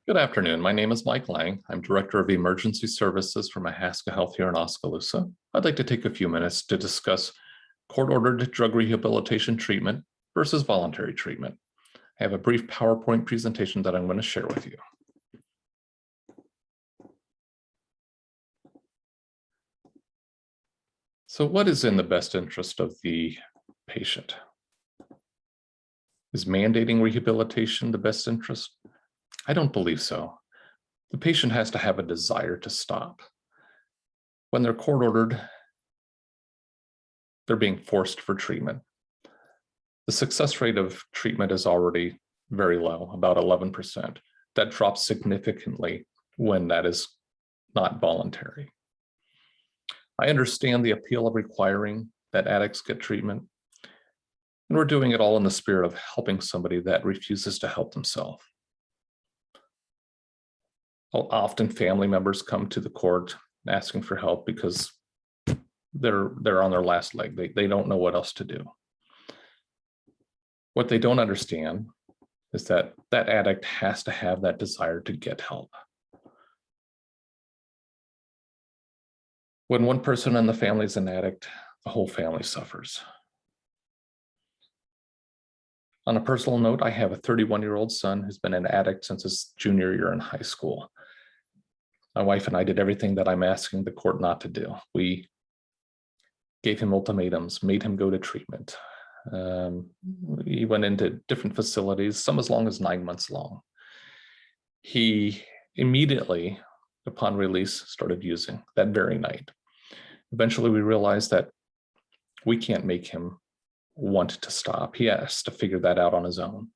Good afternoon. My name is Mike Lang. I'm Director of Emergency Services for Mahaska Health here in Oskaloosa. I'd like to take a few minutes to discuss court-ordered drug rehabilitation treatment versus voluntary treatment. I have a brief PowerPoint presentation that I'm going to share with you. So what is in the best interest of the patient? Is mandating rehabilitation the best interest? I don't believe so. The patient has to have a desire to stop. When they're court-ordered, they're being forced for treatment. The success rate of treatment is already very low, about 11%. That drops significantly when that is not voluntary. I understand the appeal of requiring that addicts get treatment, and we're doing it all in the spirit of helping somebody that refuses to help themselves. Often family members come to the court asking for help because they're on their last leg. They don't know what else to do. What they don't understand is that that addict has to have that desire to get help. When one person in the family is an addict, the whole family suffers. On a personal note, I have a 31-year-old son who's been an addict since his junior year in high school. My wife and I did everything that I'm asking the court not to do. We gave him ultimatums, made him go to treatment. He went into different facilities, some as long as 9 months long. He immediately, upon release, started using that very night. Eventually, we realized that we can't make him want to stop. He has to figure that out on his own.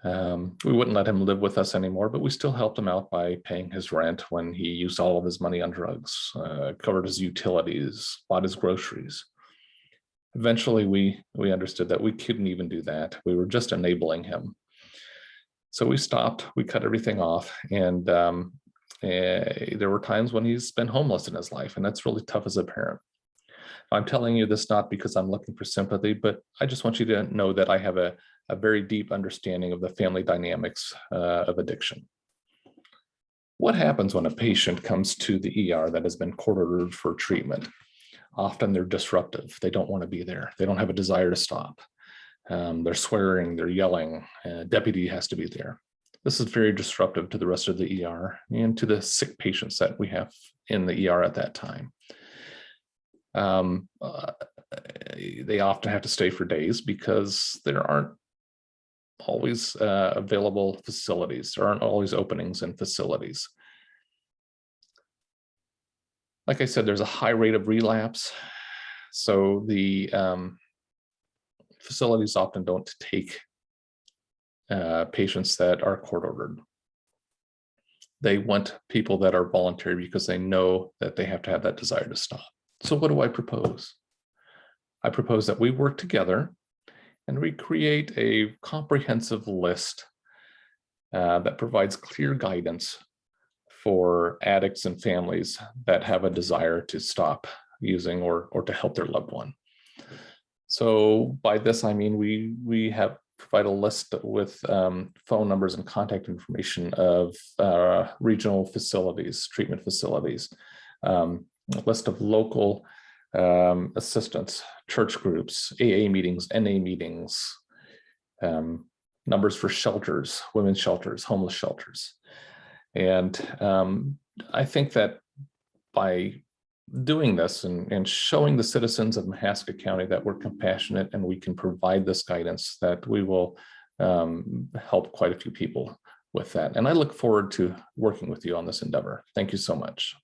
We wouldn't let him live with us anymore, but we still helped him out by paying his rent when he used all of his money on drugs, covered his utilities, bought his groceries. Eventually, we understood that we couldn't even do that. We were just enabling him. So we stopped, we cut everything off, and there were times when he's been homeless in his life, and that's really tough as a parent. I'm telling you this not because I'm looking for sympathy, but I just want you to know that I have a very deep understanding of the family dynamics of addiction. What happens when a patient comes to the ER that has been court-ordered for treatment? Often they're disruptive. They don't want to be there. They don't have a desire to stop. They're swearing, they're yelling. Deputy has to be there. This is very disruptive to the rest of the ER and to the sick patients that we have in the ER at that time. They often have to stay for days because there aren't always available facilities. There aren't always openings in facilities. Like I said, there's a high rate of relapse. So the facilities often don't take patients that are court-ordered. They want people that are voluntary because they know that they have to have that desire to stop. So what do I propose? I propose that we work together and we create a comprehensive list that provides clear guidance for addicts and families that have a desire to stop using or to help their loved one. So by this, I mean, we have provide a list with phone numbers and contact information of regional facilities, treatment facilities, a list of local assistance, church groups, AA meetings, NA meetings, numbers for shelters, women's shelters, homeless shelters. And I think that by doing this and showing the citizens of Mahaska County that we're compassionate and we can provide this guidance, that we will help quite a few people with that. And I look forward to working with you on this endeavor. Thank you so much.